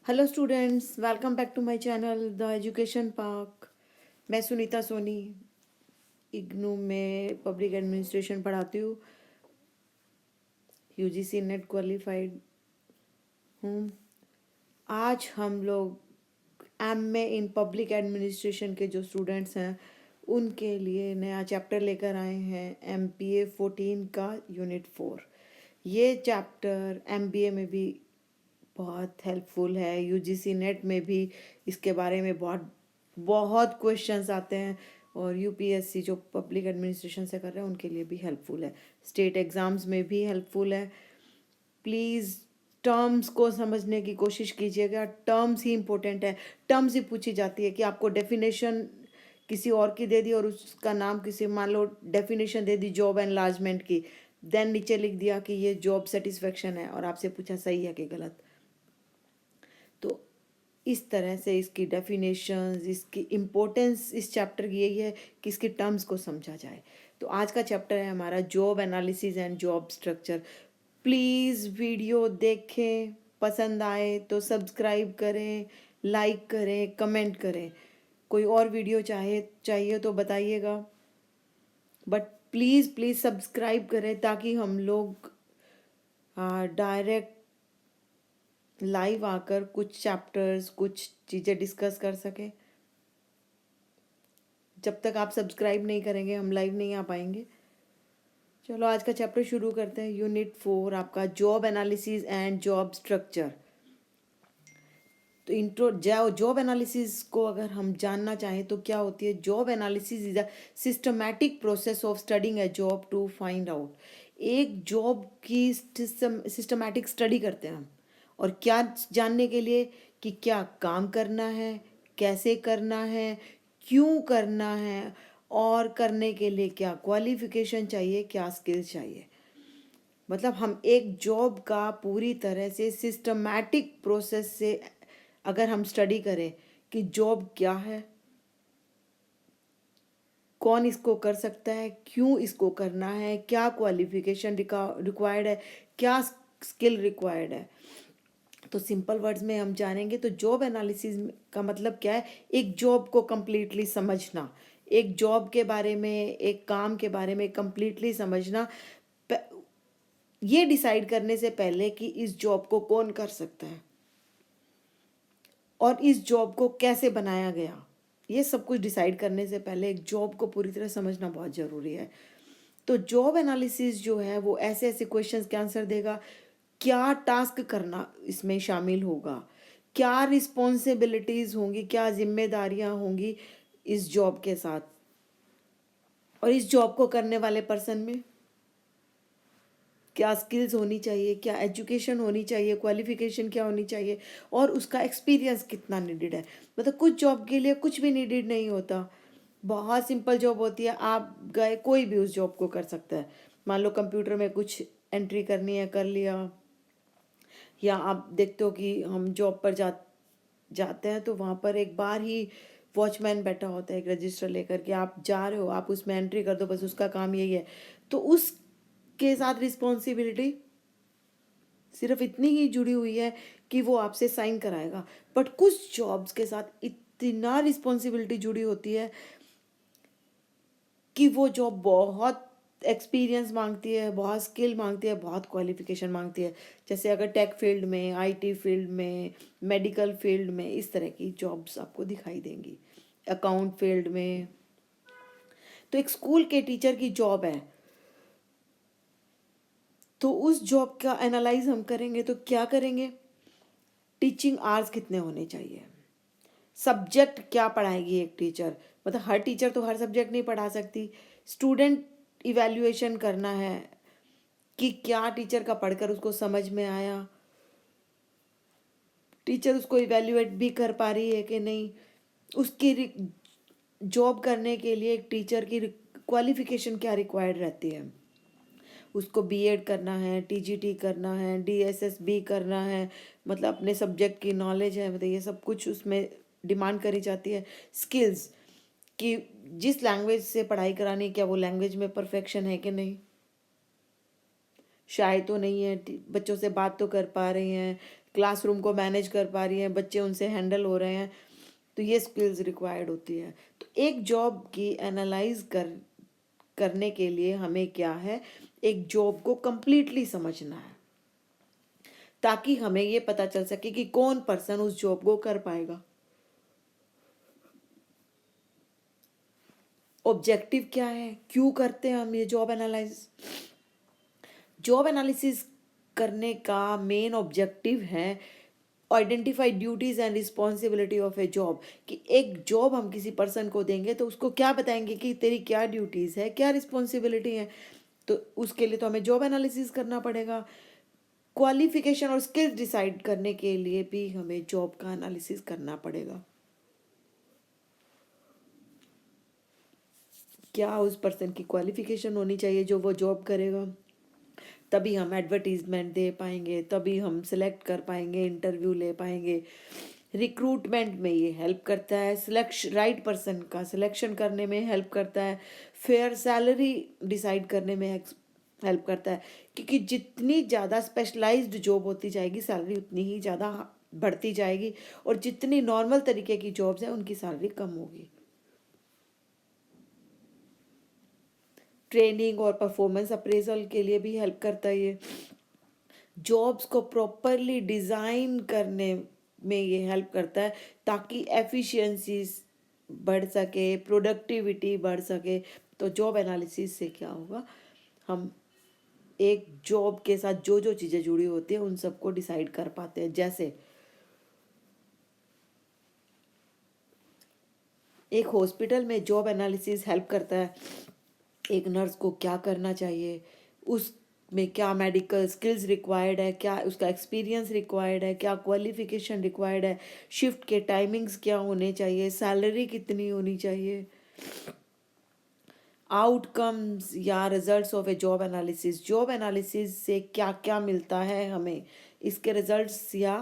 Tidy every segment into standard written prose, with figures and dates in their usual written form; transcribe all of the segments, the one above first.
Hello students, welcome back to my channel the education park. मैं सुनीता सोनी इग्नू में public administration पढ़ाती हूँ। यूजीसी नेट क्वालिफाइड हूँ। आज हम लोग एमए इन पब्लिक एडमिनिस्ट्रेशन के जो स्टूडेंट्स हैं उनके लिए नया चैप्टर लेकर आए हैं, एमपीए 14 का यूनिट 4। ये चैप्टर एमबीए में भी बहुत हेल्पफुल है। यूजीसी नेट में भी इसके बारे में बहुत बहुत क्वेश्चंस आते हैं और यूपीएससी जो पब्लिक एडमिनिस्ट्रेशन से कर रहे हैं उनके लिए भी हेल्पफुल है। स्टेट एग्ज़ाम्स में भी हेल्पफुल है। प्लीज़ टर्म्स को समझने की कोशिश कीजिएगा। टर्म्स ही इम्पोर्टेंट है। टर्म्स ही पूछी जाती है कि आपको डेफिनेशन किसी और की दे दी और उसका नाम किसी, मान लो डेफिनेशन दे दी जॉब एनलार्जमेंट की, देन नीचे लिख दिया कि ये जॉब सेटिस्फेक्शन है और आपसे पूछा सही है कि गलत। तो इस तरह से इसकी डेफिनेशंस, इसकी इम्पोर्टेंस इस चैप्टर की यही है कि इसकी टर्म्स को समझा जाए। तो आज का चैप्टर है हमारा job analysis and job structure. Please video देखें, पसंद आए तो सब्सक्राइब करें, लाइक करें, कमेंट करें। कोई और वीडियो चाहिए तो बताइएगा, बट प्लीज़ प्लीज़ सब्सक्राइब करें ताकि हम लोग डायरेक्ट लाइव आकर कुछ चैप्टर्स, कुछ चीज़ें डिस्कस कर सकें। जब तक आप सब्सक्राइब नहीं करेंगे हम लाइव नहीं आ पाएंगे। चलो आज का चैप्टर शुरू करते हैं। यूनिट 4 आपका job analysis and job structure. तो इंट्रो जॉब एनालिसिस को अगर हम जानना चाहें तो क्या होती है। Job analysis is a systematic process of studying a job to find out. एक जॉब की सिस्टमैटिक स्टडी करते हैं हम, और क्या जानने के लिए कि क्या काम करना है, कैसे करना है, क्यों करना है, और करने के लिए क्या क्वालिफिकेशन चाहिए, क्या स्किल्स चाहिए। मतलब हम एक जॉब का पूरी तरह से सिस्टमैटिक प्रोसेस से अगर हम स्टडी करें कि जॉब क्या है, कौन इसको कर सकता है, क्यों इसको करना है, क्या क्वालिफिकेशन रिक्वायर्ड है, क्या स्किल रिक्वायर्ड है। तो सिंपल वर्ड्स में हम जानेंगे तो जॉब एनालिसिस का मतलब क्या है। एक जॉब को कम्प्लीटली समझना, एक जॉब के बारे में, एक काम के बारे में कम्प्लीटली समझना, ये डिसाइड करने से पहले कि इस जॉब को कौन कर सकता है और इस जॉब को कैसे बनाया गया। ये सब कुछ डिसाइड करने से पहले एक जॉब को पूरी तरह समझना बहुत ज़रूरी है। तो जॉब एनालिसिस जो है वो ऐसे ऐसे क्वेश्चंस के आंसर देगा। क्या टास्क करना इसमें शामिल होगा, क्या रिस्पॉन्सिबिलिटीज़ होंगी, क्या जिम्मेदारियां होंगी इस जॉब के साथ, और इस जॉब को करने वाले पर्सन में क्या स्किल्स होनी चाहिए, क्या एजुकेशन होनी चाहिए, क्वालिफिकेशन क्या होनी चाहिए, और उसका एक्सपीरियंस कितना नीडेड है। मतलब कुछ जॉब के लिए कुछ भी नीडेड नहीं होता। बहुत सिंपल जॉब होती है, आप गए कोई भी उस जॉब को कर सकता है। मान लो कंप्यूटर में कुछ एंट्री करनी है, कर लिया। या आप देखते हो कि हम जॉब पर जाते हैं तो वहाँ पर एक बार ही वॉचमैन बैठा होता है एक रजिस्टर लेकर के, आप जा रहे हो, आप उसमें एंट्री कर दो, बस उसका काम यही है। तो उसके साथ रिस्पॉन्सिबिलिटी सिर्फ इतनी ही जुड़ी हुई है कि वो आपसे साइन कराएगा। बट कुछ जॉब्स के साथ इतना रिस्पॉन्सिबिलिटी जुड़ी होती है कि वो जॉब बहुत एक्सपीरियंस मांगती है, बहुत स्किल मांगती है, बहुत क्वालिफिकेशन मांगती है। जैसे अगर टेक फील्ड में, आईटी फील्ड में, मेडिकल फील्ड में, इस तरह की जॉब्स आपको दिखाई देंगी। अकाउंट फील्ड में। तो एक स्कूल के टीचर की जॉब है, तो उस जॉब का एनालाइज हम करेंगे तो क्या करेंगे। टीचिंग आवर्स कितने होने चाहिए, सब्जेक्ट क्या पढ़ाएगी एक टीचर, मतलब हर टीचर तो हर सब्जेक्ट नहीं पढ़ा सकती। स्टूडेंट इवैल्यूएशन करना है कि क्या टीचर का पढ़कर उसको समझ में आया, टीचर उसको इवैल्यूएट भी कर पा रही है कि नहीं। उसकी जॉब करने के लिए एक टीचर की क्वालिफिकेशन क्या रिक्वायर्ड रहती है। उसको बीएड करना है, टीजीटी करना है, डीएसएसबी करना है, मतलब अपने सब्जेक्ट की नॉलेज है, मतलब ये सब कुछ उसमें डिमांड करी जाती है। स्किल्स कि जिस लैंग्वेज से पढ़ाई करानी, क्या वो लैंग्वेज में परफेक्शन है कि नहीं, शायद तो नहीं है, बच्चों से बात तो कर पा रहे हैं, क्लासरूम को मैनेज कर पा रही हैं, बच्चे उनसे हैंडल हो रहे हैं, तो ये स्किल्स रिक्वायर्ड होती है। तो एक जॉब की एनालाइज करने के लिए हमें क्या है, एक जॉब को कंप्लीटली समझना है, ताकि हमें ये पता चल सके कि कौन पर्सन उस जॉब को कर पाएगा। ऑब्जेक्टिव क्या है, क्यों करते हैं हम ये जॉब एनालिसिस। जॉब एनालिसिस करने का मेन ऑब्जेक्टिव है identify duties and responsibility of A job, कि एक जॉब हम किसी पर्सन को देंगे तो उसको क्या बताएंगे कि तेरी क्या ड्यूटीज है, क्या रिस्पॉन्सिबिलिटी है। तो उसके लिए तो हमें जॉब एनालिसिस करना पड़ेगा। क्वालिफिकेशन और स्किल्स डिसाइड करने के लिए भी हमें जॉब का एनालिसिस करना पड़ेगा। क्या उस पर्सन की क्वालिफिकेशन होनी चाहिए जो वो जॉब करेगा, तभी हम एडवर्टीजमेंट दे पाएंगे, तभी हम सिलेक्ट कर पाएंगे, इंटरव्यू ले पाएंगे। रिक्रूटमेंट में ये हेल्प करता है, सिलेक्शन राइट पर्सन का सिलेक्शन करने में हेल्प करता है, फेयर सैलरी डिसाइड करने में हेल्प करता है, क्योंकि जितनी ज़्यादा स्पेशलाइज्ड जॉब होती जाएगी सैलरी उतनी ही ज़्यादा बढ़ती जाएगी, और जितनी नॉर्मल तरीके की जॉब्स हैं उनकी सैलरी कम होगी। ट्रेनिंग और परफॉर्मेंस अप्रेजल के लिए भी हेल्प करता है ये। जॉब्स को प्रॉपरली डिज़ाइन करने में ये हेल्प करता है, ताकि एफिशिएंसी बढ़ सके, प्रोडक्टिविटी बढ़ सके। तो जॉब एनालिसिस से क्या होगा, हम एक जॉब के साथ जो जो चीज़ें जुड़ी होती हैं उन सबको डिसाइड कर पाते हैं। जैसे एक हॉस्पिटल में जॉब एनालिसिस हेल्प करता है, एक नर्स को क्या करना चाहिए, उसमें क्या मेडिकल स्किल्स रिक्वायर्ड है, क्या उसका एक्सपीरियंस रिक्वायर्ड है, क्या क्वालिफिकेशन रिक्वायर्ड है, शिफ्ट के टाइमिंग्स क्या होने चाहिए, सैलरी कितनी होनी चाहिए। आउटकम्स या results of A job analysis, job analysis से क्या क्या मिलता है हमें, इसके रिजल्ट्स या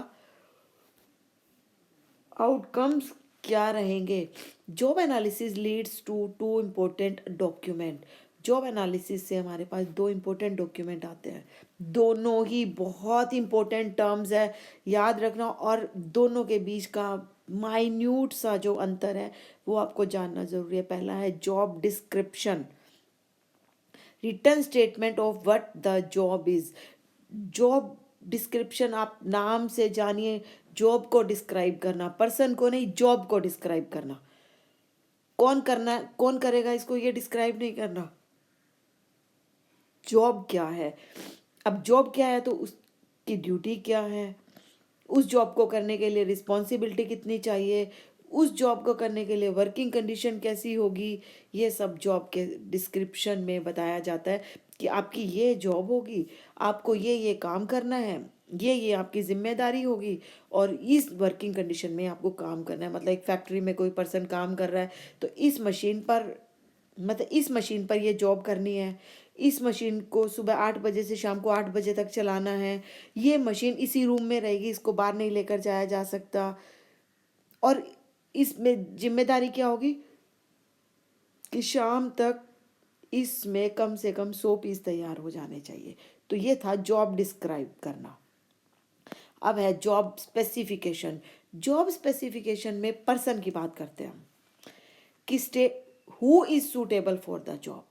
आउटकम्स क्या रहेंगे। Job analysis leads to two important document. Job analysis से हमारे पास दो इम्पोर्टेंट डॉक्यूमेंट आते हैं, दोनों ही बहुत इम्पोर्टेंट टर्म्स है, याद रखना, और दोनों के बीच का माइन्यूट सा जो अंतर है वो आपको जानना ज़रूरी है। पहला है job description, written statement of what the job is. Job description आप नाम से जानिए, जॉब को डिस्क्राइब करना, पर्सन को नहीं, जॉब को डिस्क्राइब करना। कौन करना, कौन करेगा इसको, ये डिस्क्राइब नहीं करना। जॉब क्या है, अब जॉब क्या है तो उसकी ड्यूटी क्या है, उस जॉब को करने के लिए रिस्पॉन्सिबिलिटी कितनी चाहिए, उस जॉब को करने के लिए वर्किंग कंडीशन कैसी होगी, ये सब जॉब के डिस्क्रिप्शन में बताया जाता है कि आपकी ये जॉब होगी, आपको ये काम करना है, ये आपकी जिम्मेदारी होगी, और इस वर्किंग कंडीशन में आपको काम करना है। मतलब एक फैक्ट्री में कोई पर्सन काम कर रहा है तो इस मशीन पर, मतलब इस मशीन पर ये जॉब करनी है, इस मशीन को सुबह 8 बजे से शाम को 8 बजे तक चलाना है, ये मशीन इसी रूम में रहेगी, इसको बाहर नहीं लेकर जाया जा सकता, और इसमें जिम्मेदारी क्या होगी कि शाम तक इसमें कम से कम 100 पीस तैयार हो जाने चाहिए। तो ये था जॉब डिस्क्राइब करना। अब है जॉब स्पेसिफिकेशन। जॉब स्पेसिफिकेशन में पर्सन की बात करते हैं हम, कि who is suitable for the job.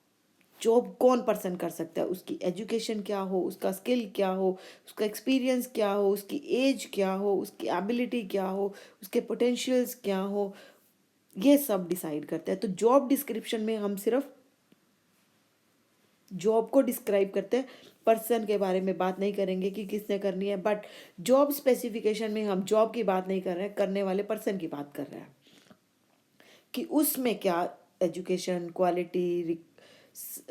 Job कौन पर्सन कर सकता है, उसकी एजुकेशन क्या हो, उसका स्किल क्या हो, उसका एक्सपीरियंस क्या हो, उसकी एज क्या हो, उसकी एबिलिटी क्या हो, उसके पोटेंशियल्स क्या हो, ये सब डिसाइड करते हैं। तो जॉब डिस्क्रिप्शन में हम सिर्फ जॉब को डिस्क्राइब करते हैं, पर्सन के बारे में बात नहीं करेंगे कि किसने करनी है। बट जॉब स्पेसिफिकेशन में हम जॉब की बात नहीं कर रहे हैं, करने वाले पर्सन की बात कर रहे हैं, कि उसमें क्या एजुकेशन, क्वालिटी,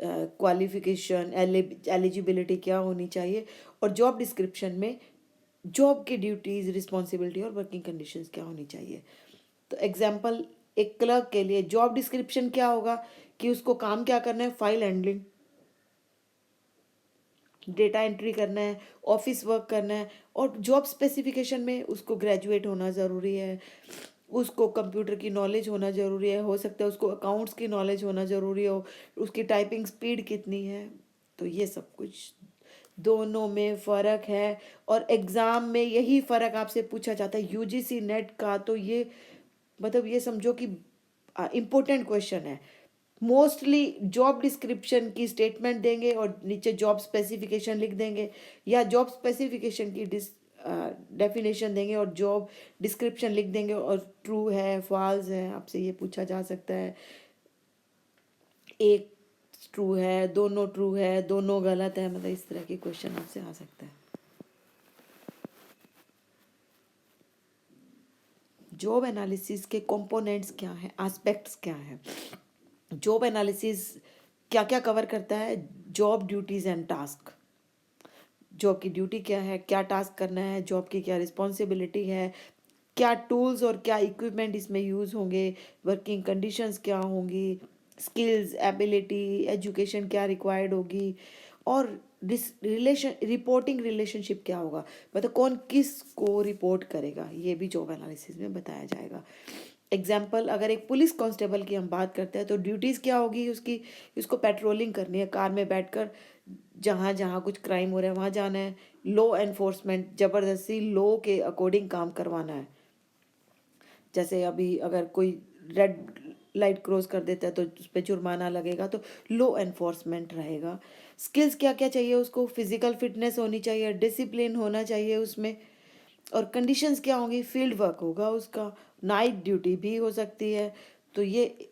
क्वालिफिकेशन, एलिजिबिलिटी क्या होनी चाहिए, और जॉब डिस्क्रिप्शन में जॉब की ड्यूटीज, रिस्पॉन्सिबिलिटी और वर्किंग कंडीशंस क्या होनी चाहिए। तो एग्जांपल, एक क्लर्क के लिए जॉब डिस्क्रिप्शन क्या होगा कि उसको काम क्या करना है, फाइल हैंडलिंग, डेटा एंट्री करना है, ऑफिस वर्क करना है, और जॉब स्पेसिफिकेशन में उसको ग्रेजुएट होना ज़रूरी है, उसको कंप्यूटर की नॉलेज होना ज़रूरी है, हो सकता है उसको अकाउंट्स की नॉलेज होना ज़रूरी हो, उसकी टाइपिंग स्पीड कितनी है। तो ये सब कुछ दोनों में फ़र्क है, और एग्ज़ाम में यही फ़र्क आपसे पूछा जाता है यूजीसी नेट का। तो ये मतलब ये समझो कि इम्पोर्टेंट क्वेश्चन है। मोस्टली जॉब डिस्क्रिप्शन की स्टेटमेंट देंगे और नीचे जॉब स्पेसिफिकेशन लिख देंगे, या जॉब स्पेसिफिकेशन की डेफिनेशन देंगे और जॉब डिस्क्रिप्शन लिख देंगे, और ट्रू है फॉल्स है आपसे ये पूछा जा सकता है। एक ट्रू है, दोनों ट्रू है, दोनों गलत है, मतलब इस तरह के क्वेश्चन आपसे आ सकता है। जॉब एनालिसिस के कंपोनेंट्स क्या हैं, एस्पेक्ट्स क्या हैं। जॉब एनालिसिस क्या क्या कवर करता है? Job duties and task, job की ड्यूटी क्या है, क्या टास्क करना है, जॉब की क्या रिस्पॉन्सिबिलिटी है, क्या टूल्स और क्या इक्विपमेंट इसमें यूज़ होंगे, वर्किंग कंडीशंस क्या होंगी, स्किल्स एबिलिटी एजुकेशन क्या रिक्वायर्ड होगी, और रिपोर्टिंग रिलेशनशिप क्या होगा, मतलब कौन किस को रिपोर्ट करेगा, ये भी जॉब एनालिसिस में बताया जाएगा। एग्जाम्पल, अगर एक पुलिस कांस्टेबल की हम बात करते हैं तो ड्यूटीज़ क्या होगी उसकी? उसको पेट्रोलिंग करनी है, कार में बैठकर जहाँ जहाँ कुछ क्राइम हो रहा है वहाँ जाना है। लॉ एनफोर्समेंट, ज़बरदस्ती लॉ के अकॉर्डिंग काम करवाना है। जैसे अभी अगर कोई रेड लाइट क्रॉस कर देता है तो उस पर जुर्माना लगेगा, तो लॉ एनफोर्समेंट रहेगा। स्किल्स क्या क्या चाहिए उसको? फिजिकल फिटनेस होनी चाहिए, डिसिप्लिन होना चाहिए उसमें, और कंडीशंस क्या होंगी? फील्ड वर्क होगा उसका, नाइट ड्यूटी भी हो सकती है। तो ये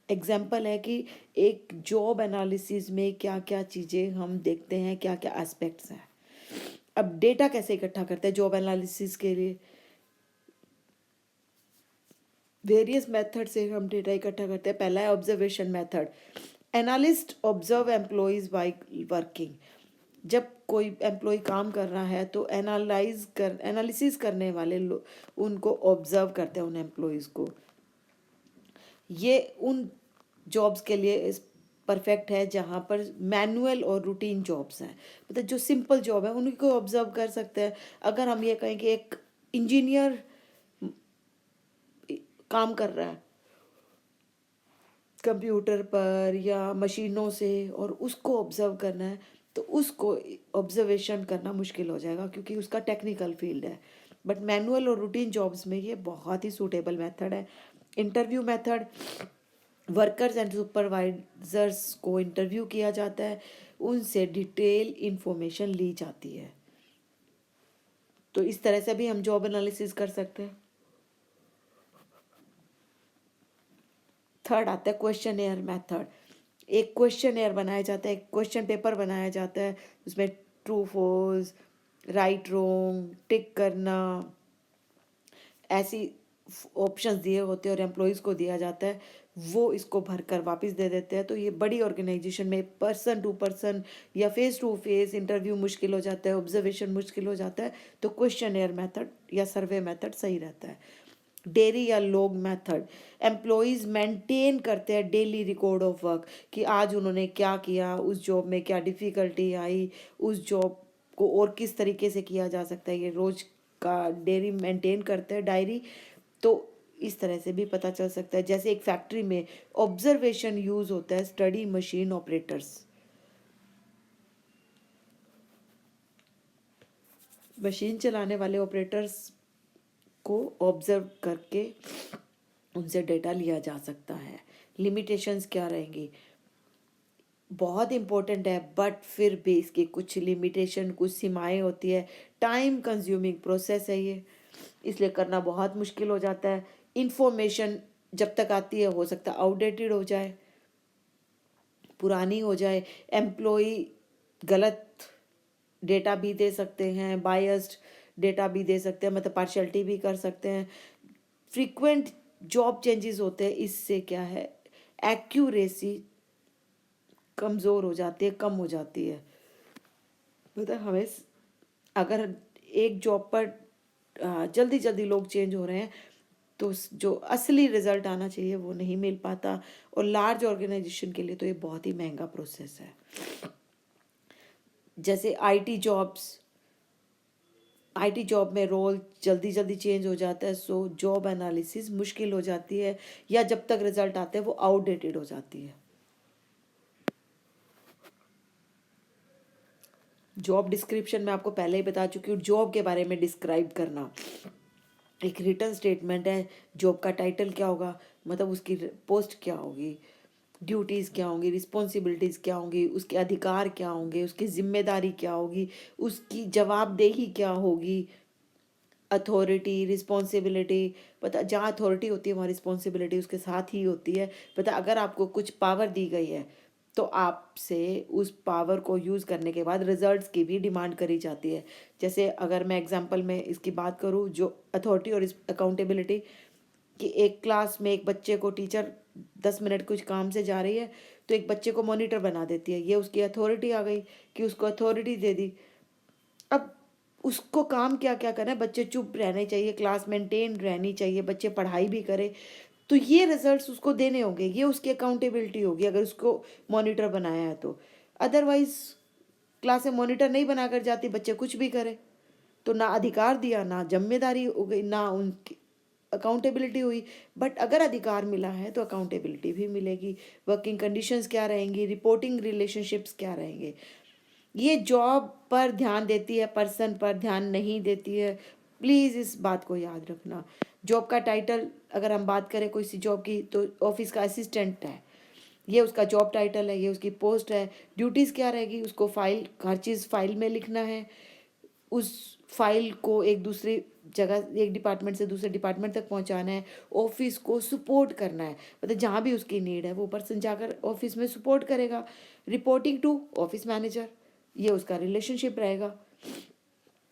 एग्जाम्पल है कि एक जॉब एनालिसिस में क्या क्या चीज़ें हम देखते हैं, क्या क्या एस्पेक्ट्स हैं। अब डेटा कैसे इकट्ठा करते हैं जॉब एनालिसिस के लिए? वेरियस मेथड से हम डेटा इकट्ठा करते हैं। पहला है observation method. Analyst observe employees by working. जब कोई एम्प्लॉय काम कर रहा है तो एनालिसिस करने वाले लोग उनको ऑब्जर्व करते हैं, उन एम्प्लॉयज़ को। ये उन जॉब्स के लिए परफेक्ट है जहाँ पर मैनुअल और रूटीन जॉब्स हैं, मतलब जो सिंपल जॉब है उन्हीं को ऑब्जर्व कर सकते हैं। अगर हम ये कहें कि एक इंजीनियर काम कर रहा है कंप्यूटर पर या मशीनों से और उसको ऑब्जर्व करना है, तो उसको ऑब्जर्वेशन करना मुश्किल हो जाएगा क्योंकि उसका टेक्निकल फील्ड है। बट मैनुअल और रूटीन जॉब्स में ये बहुत ही सूटेबल मेथड है। Interview method, workers and supervisors को इंटरव्यू किया जाता है, उनसे डिटेल इंफॉर्मेशन ली जाती है। तो इस तरह से भी हम जॉब एनालिसिस कर सकते हैं। थर्ड आता है क्वेश्चन मेथड। एक क्वेश्चन बनाया जाता है, एक क्वेश्चन पेपर बनाया जाता है, उसमें ट्रू फॉल्स, राइट रॉन्ग टिक करना, ऐसी ऑप्शंस दिए होते हैं और एम्प्लॉयज़ को दिया जाता है, वो इसको भरकर वापस दे देते हैं। तो ये बड़ी ऑर्गेनाइजेशन में पर्सन टू पर्सन या फेस टू फेस इंटरव्यू मुश्किल हो जाता है, ऑब्जर्वेशन मुश्किल हो जाता है, तो क्वेश्चन मेथड या सर्वे मेथड सही रहता है। डेली या लॉग मेथड, एम्प्लॉयज़ मेंटेन करते हैं डेली रिकॉर्ड ऑफ वर्क कि आज उन्होंने क्या किया, उस जॉब में क्या डिफ़िकल्टी आई, उस जॉब को और किस तरीके से किया जा सकता है, ये रोज़ का डेली मेंटेन करते हैं डायरी। तो इस तरह से भी पता चल सकता है। जैसे एक फैक्ट्री में ऑब्जर्वेशन यूज़ होता है, स्टडी मशीन ऑपरेटर्स, मशीन चलाने वाले ऑपरेटर्स को ऑब्जर्व करके उनसे डेटा लिया जा सकता है। लिमिटेशंस क्या रहेंगी? बहुत इम्पोर्टेंट है, बट फिर भी इसकी कुछ लिमिटेशन, कुछ सीमाएं होती है। टाइम कंज्यूमिंग प्रोसेस है ये, इसलिए करना बहुत मुश्किल हो जाता है। इंफॉर्मेशन जब तक आती है हो सकता है आउटडेटेड हो जाए, पुरानी हो जाए। एम्प्लॉय गलत डेटा भी दे सकते हैं, बायस्ड डेटा भी दे सकते हैं, मतलब पार्शलिटी भी कर सकते हैं। फ्रीक्वेंट जॉब चेंजेस होते हैं, इससे क्या है, एक्यूरेसी कमज़ोर हो जाती है, कम हो जाती है। मतलब हमें अगर एक जॉब पर जल्दी जल्दी लोग चेंज हो रहे हैं तो जो असली रिजल्ट आना चाहिए वो नहीं मिल पाता, और लार्ज ऑर्गेनाइजेशन के लिए तो ये बहुत ही महंगा प्रोसेस है। जैसे आईटी जॉब में रोल जल्दी जल्दी चेंज हो जाता है, सो जॉब एनालिसिस मुश्किल हो जाती है, या जब तक रिजल्ट आते हैं वो आउटडेटेड हो जाती है। जॉब डिस्क्रिप्शन मैं आपको पहले ही बता चुकी हूँ, जॉब के बारे में डिस्क्राइब करना। एक रिटर्न स्टेटमेंट है, जॉब का टाइटल क्या होगा, मतलब उसकी पोस्ट क्या होगी, ड्यूटीज़ क्या होंगी, रिस्पॉन्सिबिलिटीज़ क्या होंगी, उसके अधिकार क्या होंगे, उसकी जिम्मेदारी क्या होगी, उसकी जवाबदेही क्या होगी, अथॉरिटी, रिस्पॉन्सिबिलिटी। पता, जहाँ अथॉरिटी होती है वहाँ रिस्पॉन्सिबिलिटी उसके साथ ही होती है। पता, अगर आपको कुछ पावर दी गई है तो आपसे उस पावर को यूज़ करने के बाद रिजल्ट्स की भी डिमांड करी जाती है। जैसे अगर मैं एग्जांपल में इसकी बात करूँ, जो अथॉरिटी और अकाउंटेबिलिटी, कि एक क्लास में एक बच्चे को टीचर 10 मिनट कुछ काम से जा रही है तो एक बच्चे को मॉनिटर बना देती है, ये उसकी अथॉरिटी आ गई कि उसको अथॉरिटी दे दी। अब उसको काम क्या क्या करना है, बच्चे चुप रहने चाहिए, क्लास मेंटेन रहनी चाहिए, बच्चे पढ़ाई भी करे, तो ये रिजल्ट्स उसको देने होंगे, ये उसकी अकाउंटेबिलिटी होगी अगर उसको मॉनिटर बनाया है तो। अदरवाइज क्लास में मॉनिटर नहीं बनाकर जाती, बच्चे कुछ भी करे, तो ना अधिकार दिया, ना जिम्मेदारी हो गई, ना उनकी अकाउंटेबिलिटी हुई। बट अगर अधिकार मिला है तो अकाउंटेबिलिटी भी मिलेगी। वर्किंग कंडीशंस क्या रहेंगी, रिपोर्टिंग रिलेशनशिप्स क्या रहेंगे। ये जॉब पर ध्यान देती है, पर्सन पर ध्यान नहीं देती है। प्लीज़ इस बात को याद रखना। जॉब का टाइटल, अगर हम बात करें कोई सी जॉब की, तो ऑफिस का असिस्टेंट है, ये उसका जॉब टाइटल है, ये उसकी पोस्ट है। ड्यूटीज़ क्या रहेगी, उसको फाइल, हर चीज़ फाइल में लिखना है, उस फाइल को एक दूसरी जगह, एक डिपार्टमेंट से दूसरे डिपार्टमेंट तक पहुंचाना है, ऑफिस को सपोर्ट करना है, मतलब जहाँ भी उसकी नीड है वो पर्सन जाकर ऑफिस में सपोर्ट करेगा। रिपोर्टिंग टू ऑफिस मैनेजर, ये उसका रिलेशनशिप रहेगा।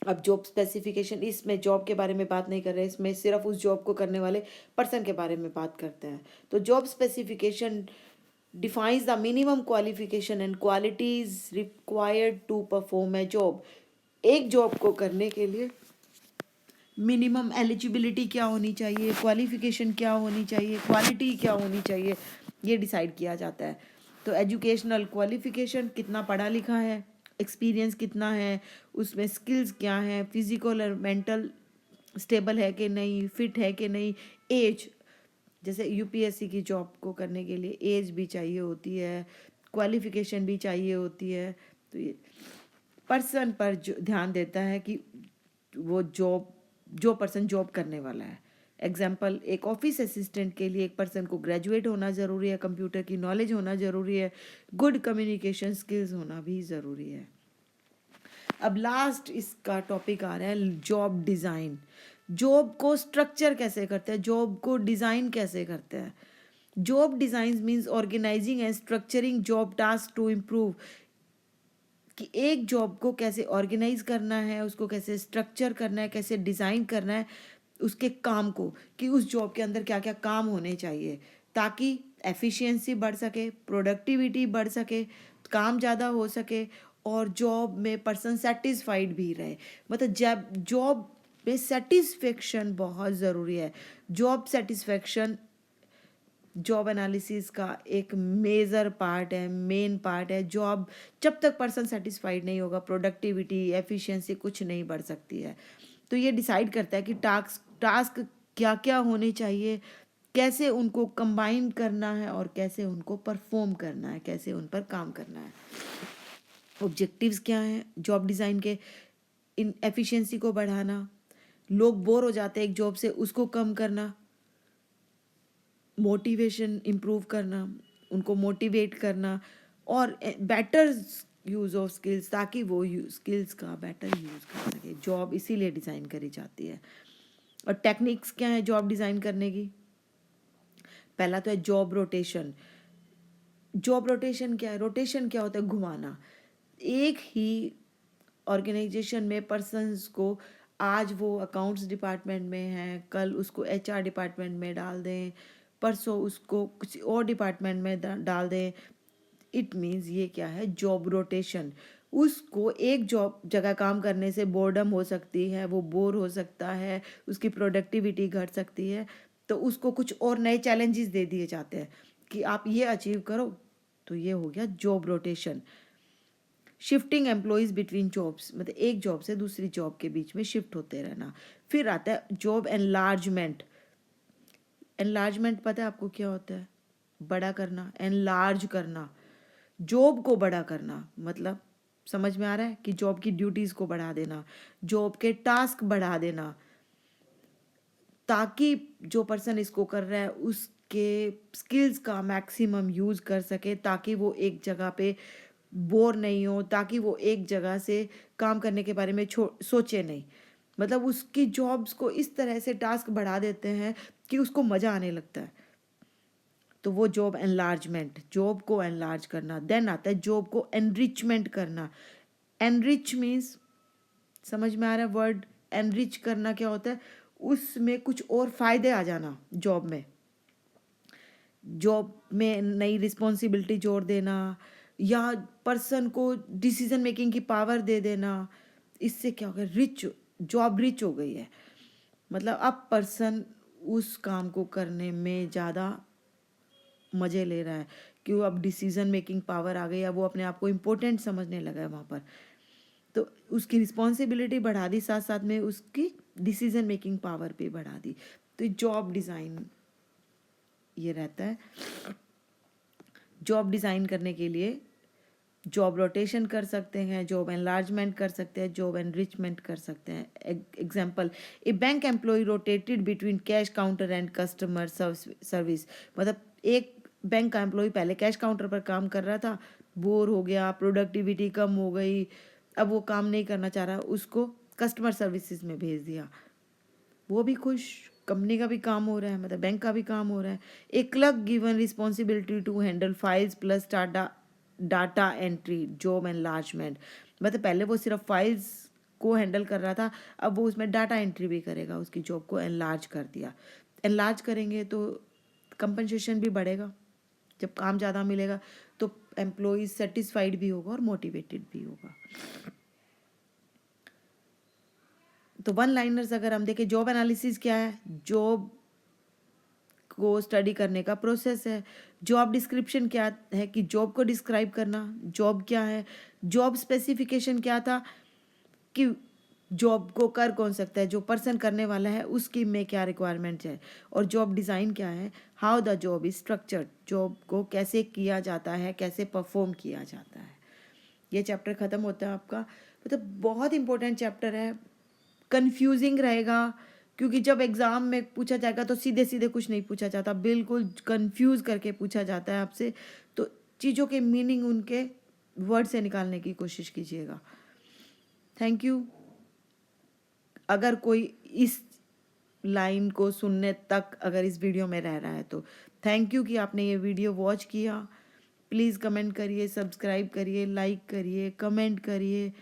अब जॉब स्पेसिफिकेशन, इसमें जॉब के बारे में बात नहीं कर रहे, इसमें सिर्फ उस जॉब को करने वाले पर्सन के बारे में बात करते हैं। तो job specification defines the minimum qualification and qualities required to perform a job। एक जॉब को करने के लिए मिनिमम एलिजिबिलिटी क्या होनी चाहिए, क्वालिफिकेशन क्या होनी चाहिए, क्वालिटी क्या होनी चाहिए, ये डिसाइड किया जाता है। तो एजुकेशनल क्वालिफिकेशन, कितना पढ़ा लिखा है, एक्सपीरियंस कितना है, उसमें स्किल्स क्या हैं, फिजिकल और मेंटल स्टेबल है कि नहीं, फिट है कि नहीं, एज, जैसे यूपीएससी की जॉब को करने के लिए एज भी चाहिए होती है, क्वालिफिकेशन भी चाहिए होती है। तो ये पर्सन पर जो ध्यान देता है कि वो जॉब, जो पर्सन जॉब करने वाला है। एग्जाम्पल, एक ऑफिस असिस्टेंट के लिए एक पर्सन को ग्रेजुएट होना ज़रूरी है, कंप्यूटर की नॉलेज होना ज़रूरी है, गुड कम्युनिकेशन स्किल्स होना भी ज़रूरी है। अब लास्ट इसका टॉपिक आ रहा है जॉब डिज़ाइन। जॉब को स्ट्रक्चर कैसे करते हैं, जॉब को डिज़ाइन कैसे करते हैं। Job design means organising and structuring job task to improve, कि एक जॉब को कैसे ऑर्गेनाइज करना है, उसको कैसे स्ट्रक्चर करना है, कैसे डिज़ाइन करना है उसके काम को, कि उस जॉब के अंदर क्या क्या काम होने चाहिए ताकि एफिशिएंसी बढ़ सके, प्रोडक्टिविटी बढ़ सके, काम ज़्यादा हो सके, और जॉब में पर्सन सेटिस्फाइड भी रहे। मतलब जब जॉब में सेटिस्फेक्शन बहुत ज़रूरी है। जॉब सेटिस्फेक्शन जॉब एनालिसिस का एक मेजर पार्ट है, मेन पार्ट है। जॉब, जब तक पर्सन सेटिस्फाइड नहीं होगा, प्रोडक्टिविटी, एफिशिएंसी कुछ नहीं बढ़ सकती है। तो ये डिसाइड करता है कि टास्क टास्क क्या क्या होने चाहिए, कैसे उनको कंबाइन करना है और कैसे उनको परफॉर्म करना है, कैसे उन पर काम करना है। ऑब्जेक्टिव्स क्या हैं जॉब डिज़ाइन के, इन एफिशिएंसी को बढ़ाना, लोग बोर हो जाते हैं एक जॉब से, उसको कम करना, मोटिवेशन इम्प्रूव करना, उनको मोटिवेट करना, और बेटर यूज़ ऑफ स्किल्स, ताकि वो स्किल्स का बेटर यूज़ कर सके। जॉब इसीलिए डिज़ाइन करी जाती है। और टेक्निक्स क्या है जॉब डिज़ाइन करने की। पहला तो है जॉब रोटेशन। जॉब रोटेशन क्या है, रोटेशन क्या होता है, घुमाना। एक ही ऑर्गेनाइजेशन में पर्सन्स को, आज वो अकाउंट्स डिपार्टमेंट में है, कल उसको एचआर डिपार्टमेंट में डाल दें, परसों उसको किसी और डिपार्टमेंट में डाल दें। इट मीन्स ये क्या है, जॉब रोटेशन। उसको एक जॉब जगह काम करने से बोर्डम हो सकती है, वो बोर हो सकता है, उसकी प्रोडक्टिविटी घट सकती है, तो उसको कुछ और नए चैलेंजेस दे दिए जाते हैं कि आप ये अचीव करो। तो ये हो गया job rotation. Shifting employees between jobs, मतलब एक जॉब से दूसरी जॉब के बीच में शिफ्ट होते रहना। फिर आता है जॉब एनलार्जमेंट। एनलार्जमेंट पता है आपको क्या होता है, बड़ा करना, एनलार्ज करना, जॉब को बड़ा करना। मतलब समझ में आ रहा है कि जॉब की ड्यूटीज़ को बढ़ा देना, जॉब के टास्क बढ़ा देना, ताकि जो पर्सन इसको कर रहा है उसके स्किल्स का मैक्सिमम यूज़ कर सके, ताकि वो एक जगह पे बोर नहीं हो, ताकि वो एक जगह से काम करने के बारे में सोचे नहीं। मतलब उसकी जॉब्स को इस तरह से टास्क बढ़ा देते हैं कि उसको मज़ा आने लगता है। तो वो जॉब एनलार्जमेंट, जॉब को एनलार्ज करना। देन आता है जॉब को एनरिचमेंट करना। एनरिच मीन्स, समझ में आ रहा है वर्ड? एनरिच करना क्या होता है? उसमें कुछ और फायदे आ जाना जॉब में, जॉब में नई रिस्पॉन्सिबिलिटी जोड़ देना, या पर्सन को डिसीजन मेकिंग की पावर दे देना। इससे क्या हो गया? रिच, जॉब रिच हो गई है। मतलब अब पर्सन उस काम को करने में ज़्यादा मज़े ले रहा है, कि अब डिसीजन मेकिंग पावर आ गई, अब वो अपने आप को इम्पोर्टेंट समझने लगा है वहाँ पर। तो उसकी रिस्पॉन्सिबिलिटी बढ़ा दी, साथ साथ में उसकी डिसीजन मेकिंग पावर भी बढ़ा दी। तो जॉब डिज़ाइन ये रहता है। जॉब डिज़ाइन करने के लिए जॉब रोटेशन कर सकते हैं, जॉब एनलार्जमेंट कर सकते हैं, जॉब एनरिचमेंट कर सकते हैं। Example, a bank employ rotated between cash counter and customer service. मतलब एक बैंक का एम्प्लॉय पहले कैश काउंटर पर काम कर रहा था, बोर हो गया, प्रोडक्टिविटी कम हो गई, अब वो काम नहीं करना चाह रहा, उसको कस्टमर सर्विसेज में भेज दिया। वो भी खुश, कंपनी का भी काम हो रहा है, मतलब बैंक का भी काम हो रहा है। A clerk given responsibility to handle files plus data entry, job enlargement. मतलब पहले वो सिर्फ फाइल्स को हैंडल कर रहा था, अब वो उसमें डाटा एंट्री भी करेगा, उसकी जॉब को एनलार्ज कर दिया। एनलार्ज करेंगे तो कंपनसेशन भी बढ़ेगा, जब काम ज़्यादा मिलेगा तो एम्प्लॉइज सेटिस्फाइड भी होगा और मोटिवेटेड भी होगा। तो वन लाइनर्स अगर हम देखें, जॉब एनालिसिस क्या है? जॉब को स्टडी करने का प्रोसेस है। जॉब डिस्क्रिप्शन क्या है? कि जॉब को डिस्क्राइब करना, जॉब क्या है। जॉब स्पेसिफिकेशन क्या था? कि जॉब को कर कौन सकता है, जो पर्सन करने वाला है उसकी में क्या रिक्वायरमेंट है। और जॉब डिज़ाइन क्या है? How the job is structured, job को कैसे किया जाता है, कैसे परफॉर्म किया जाता है। ये चैप्टर ख़त्म होता है आपका। मतलब बहुत इंपॉर्टेंट चैप्टर है, कंफ्यूजिंग रहेगा, क्योंकि जब एग्ज़ाम में पूछा जाएगा तो सीधे सीधे कुछ नहीं पूछा जाता, बिल्कुल कंफ्यूज करके पूछा जाता है आपसे। तो चीज़ों के मीनिंग उनके वर्ड से निकालने की कोशिश कीजिएगा। Thank you. अगर कोई इस लाइन को सुनने तक अगर इस वीडियो में रह रहा है तो थैंक यू कि आपने ये वीडियो वॉच किया। प्लीज़ कमेंट करिए, सब्सक्राइब करिए, लाइक करिए, कमेंट करिए,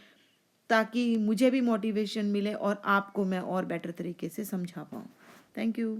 ताकि मुझे भी मोटिवेशन मिले और आपको मैं और बेटर तरीके से समझा पाऊँ। Thank you.